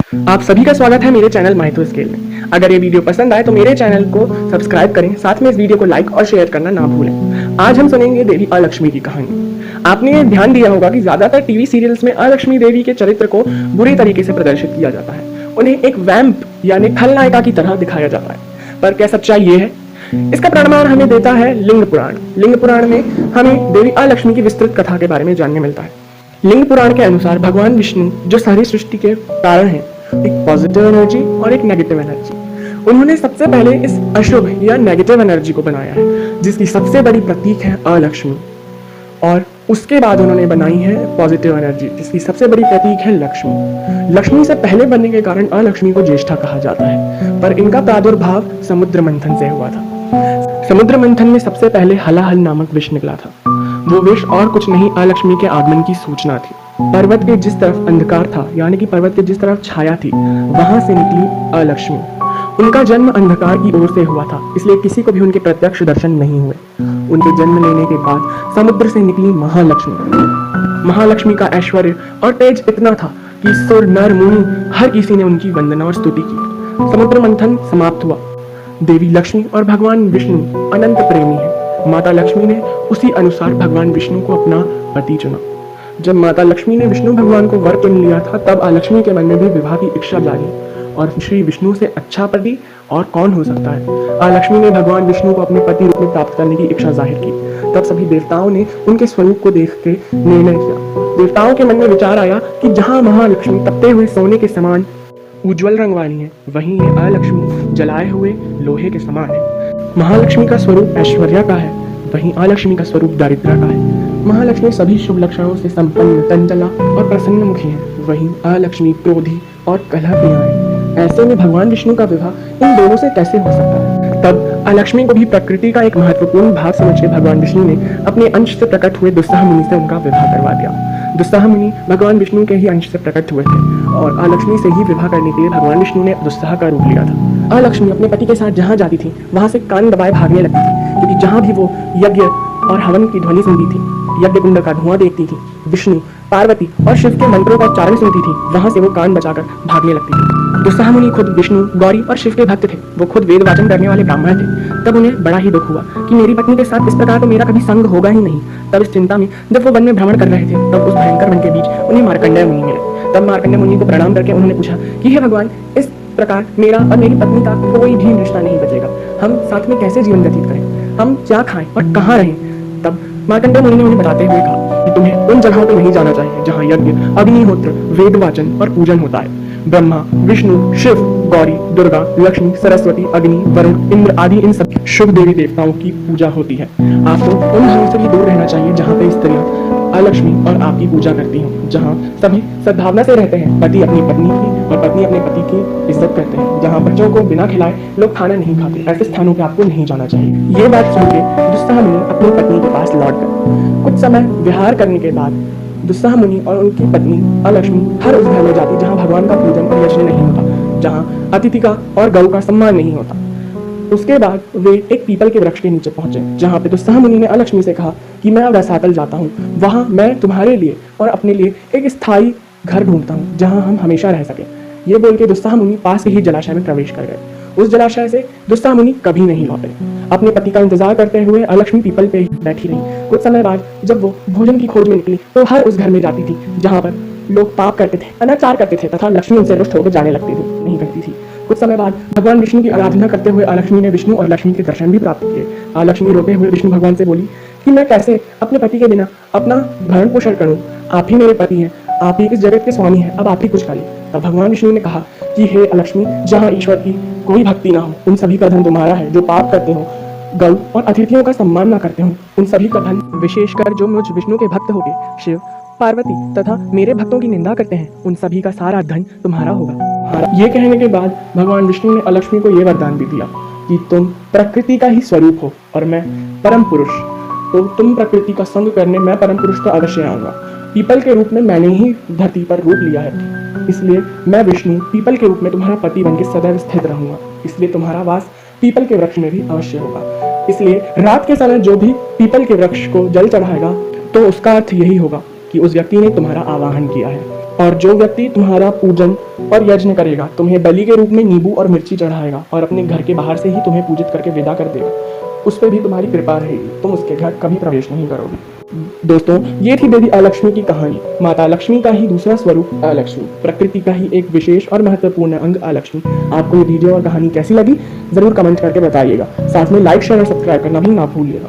आप सभी का स्वागत है मेरे चैनल माइथो स्केल में। अगर ये वीडियो पसंद आए तो मेरे चैनल को सब्सक्राइब करें, साथ में इस वीडियो को लाइक और शेयर करना ना भूलें। आज हम सुनेंगे देवी अलक्ष्मी की कहानी। आपने ये ध्यान दिया होगा कि ज्यादातर टीवी सीरियल्स में अलक्ष्मी देवी के चरित्र को बुरी तरीके से प्रदर्शित किया जाता है। उन्हें एक वैम्प यानी खलनायिका की तरह दिखाया जाता है। पर क्या सच्चाई ये है? इसका प्रमाण हमें देता है लिंग पुराण। लिंग पुराण में हमें देवी अलक्ष्मी की विस्तृत कथा के बारे में जानने मिलता है। लिंग पुराण के अनुसार भगवान विष्णु जो सारी सृष्टि के कारण हैं, एक पॉजिटिव एनर्जी और एक नेगेटिव एनर्जी, उन्होंने सबसे पहले इस अशुभ या नेगेटिव एनर्जी को बनाया है, जिसकी सबसे बड़ी प्रतीक है अलक्ष्मी, और उसके बाद उन्होंने बनाई है पॉजिटिव एनर्जी, जिसकी सबसे बड़ी प्रतीक है लक्ष्मी। लक्ष्मी से पहले बनने के कारण अलक्ष्मी को ज्येष्ठा कहा जाता है, पर इनका प्रादुर्भाव समुद्र मंथन से हुआ था। समुद्र मंथन में सबसे पहले हलाहल नामक विष निकला था। वो विष और कुछ नहीं, अलक्ष्मी के आगमन की सूचना थी। पर्वत के जिस तरफ अंधकार था, यानी कि पर्वत के जिस तरफ छाया थी, वहां से निकली अलक्ष्मी। उनका जन्म अंधकार की ओर से हुआ था, इसलिए किसी को भी उनके प्रत्यक्ष दर्शन नहीं हुए। उनके जन्म लेने के बाद समुद्र से निकली महालक्ष्मी। महालक्ष्मी का ऐश्वर्य और तेज इतना था कि सुर, नर, मुनि हर किसी ने उनकी वंदना और स्तुति की। समुद्र मंथन समाप्त हुआ। देवी लक्ष्मी और भगवान विष्णु अनंत प्रेमी है। माता लक्ष्मी ने उसी अनुसार भगवान विष्णु को अपना पति चुना। जब माता लक्ष्मी ने विष्णु भगवान को वर चुन लिया था, तब अलक्ष्मी के मन में भी विवाह की इच्छा जागी, और श्री विष्णु से अच्छा पति और कौन हो सकता है। अलक्ष्मी ने भगवान विष्णु को अपने पति रूप में प्राप्त करने की इच्छा जाहिर की। तब सभी देवताओं ने उनके स्वरूप को देख के निर्णय किया। देवताओं के मन में विचार आया कि जहाँ महालक्ष्मी तपते हुए सोने के समान उज्ज्वल रंग वाली है, वहीं ये अलक्ष्मी जलाए हुए लोहे के समान है। महालक्ष्मी का स्वरूप ऐश्वर्य का है, वहीं अलक्ष्मी का स्वरूप दारिद्र्य का है। महालक्ष्मी सभी शुभ लक्षणों से संपन्न, चंचला और प्रसन्न मुखी है, वहीं अलक्ष्मी क्रोधी और कलह प्रिय है। ऐसे में भगवान विष्णु का विवाह इन दोनों से कैसे हो सकता है? तब अलक्ष्मी को भी प्रकृति का एक महत्वपूर्ण भाग समझ के भगवान विष्णु ने अपने अंश से प्रकट हुए दुस्साह मुनि से उनका विवाह करवा दिया। दुस्साह मुनि भगवान विष्णु के ही अंश से प्रकट हुए थे, और अलक्ष्मी से ही विवाह करने के लिए भगवान विष्णु ने दुस्साह का रूप लिया था। अलक्ष्मी अपने पति के साथ जहाँ जाती थी, वहां से कान दबाए भागने लगती थी, क्योंकि जहाँ भी वो यज्ञ और हवन की ध्वनि सुनती थी, यज्ञ कुंड का धुआं देखती थी, विष्णु, पार्वती और शिव के मंत्रों का उच्चारण सुनती थी, वहां से वो कान बचाकर भागने लगती थी। दुस्साह मुनि खुद विष्णु, गौरी और शिव के भक्त थे। वो खुद वेद वाचन करने वाले ब्राह्मण थे। तब उन्हें बड़ा ही दुख हुआ कि मेरी पत्नी के साथ इस प्रकार तो मेरा कभी संग होगा ही नहीं। तब इस चिंता में जब वो वन में भ्रमण कर रहे थे, तब उस भयंकर वन के बीच उन्हें मार्कंडेय मुनि मिले। तब मार्कंडेय मुनि को प्रणाम करके उन्होंने पूछा कि हे भगवान, इस प्रकार मेरा और मेरी पत्नी का कोई भी रिश्ता नहीं बचेगा। हम साथ में कैसे जीवन व्यतीत करें? हम क्या खाएं और कहाँ रहें? तब मार्कंडेय मुनि ने उन्हें बताते हुए कहा कि तुम्हें उन जगहों पर नहीं जाना चाहिए जहाँ यज्ञ, अग्निहोत्र, वेद वाचन और पूजन होता है। ब्रह्मा, विष्णु, शिव, गौरी, दुर्गा, लक्ष्मी, सरस्वती, अग्नि, वरुण, इंद्र आदि इन सब शुभ देवी देवताओं की पूजा होती है। आपको उन घरों से भी दूर रहना चाहिए जहाँ पे स्त्रियां अलक्ष्मी और आपकी पूजा करती हों, जहाँ सभी सद्भावना से रहते हैं, पति अपनी पत्नी की और पत्नी अपने पति की इज्जत करते हैं, जहाँ बच्चों को बिना खिलाए लोग खाना नहीं खाते। ऐसे स्थानों पे आपको नहीं जाना चाहिए। ये बात सुन के दुस्साह मुनि अपनी पत्नी के पास लौट गए। कुछ समय विहार करने के बाद दुस्साह मुनि और उनकी पत्नी अलक्ष्मी हर उस घर में जाती जहाँ भगवान का पूजन और यज्ञ नहीं होता, जहाँ अतिथि का और गौ का सम्मान नहीं होता। उसके बाद वे एक पीपल के वृक्ष के नीचे पहुंचे, जहाँ पे दुस्साह मुनि ने अलक्ष्मी से कहा कि मैं अब रसातल जाता हूँ, वहाँ मैं तुम्हारे लिए और अपने लिए एक स्थायी घर ढूंढता हूँ जहाँ हम हमेशा रह सके। ये बोल के दुस्साह मुनि पास से ही जलाशय में प्रवेश कर गए। उस जलाशय से दुस्साह मुनि कभी नहीं लौटे। अपने पति का इंतजार करते हुए अलक्ष्मी पीपल पे ही बैठी रही। कुछ समय बाद जब वो भोजन की खोज में निकली, तो हर उस घर में जाती थी जहाँ पर लोग पाप करते थे, अनाचार करते थे, तथा लक्ष्मी उनसे रुष्ट होकर जाने लगती थी, नहीं करती थी। कुछ समय बाद भगवान विष्णु की आराधना करते हुए अलक्ष्मी ने विष्णु और लक्ष्मी के दर्शन भी प्राप्त किए। अलक्ष्मी रोते हुए विष्णु भगवान से बोली कि मैं कैसे अपने पति के बिना अपना भरण पोषण करूं? आप ही मेरे पति हैं, आप ही इस जगत के स्वामी हैं, अब आप ही कुछ करिए। तब भगवान विष्णु ने कहा कि हे अलक्ष्मी, जहाँ ईश्वर की कोई भक्ति ना हो, उन सभी का धन तुम्हारा है। जो पाप करते हो, गौ और अतिथियों का सम्मान न करते हो, उन सभी का धन, विशेषकर जो मुझ विष्णु के भक्त होगे, शिव, पार्वती तथा मेरे भक्तों की निंदा करते हैं, उन सभी का सारा धन तुम्हारा होगा। ये कहने के बाद भगवान विष्णु ने अलक्ष्मी को ये वरदान भी दिया कि तुम प्रकृति का ही स्वरूप हो और मैं परम पुरुष, तो तुम प्रकृति का संग करने मैं परम पुरुष तो अवश्य आऊंगा। पीपल के रूप में मैंने ही धरती पर रूप लिया है, इसलिए मैं विष्णु पीपल के रूप में तुम्हारा पति बनकर सदैव स्थित रहूंगा। इसलिए तुम्हारा वास पीपल के वृक्ष में भी अवश्य होगा। इसलिए रात के समय जो भी पीपल के वृक्ष को जल चढ़ाएगा, तो उसका अर्थ यही होगा कि उस व्यक्ति ने तुम्हारा आवाहन किया है। और जो व्यक्ति तुम्हारा पूजन और यज्ञ करेगा, तुम्हें बलि के रूप में नींबू और मिर्ची चढ़ाएगा और अपने घर के बाहर से ही तुम्हें पूजित करके विदा कर देगा, उस पर भी तुम्हारी कृपा रहेगी, तुम उसके घर कभी प्रवेश नहीं करोगे। दोस्तों, ये थी देवी अलक्ष्मी की कहानी। माता लक्ष्मी का ही दूसरा स्वरूप अलक्ष्मी, प्रकृति का ही एक विशेष और महत्वपूर्ण अंग अलक्ष्मी। आपको ये वीडियो और कहानी कैसी लगी, जरूर कमेंट करके बताइएगा। साथ में लाइक, शेयर और सब्सक्राइब करना भी ना भूलिएगा।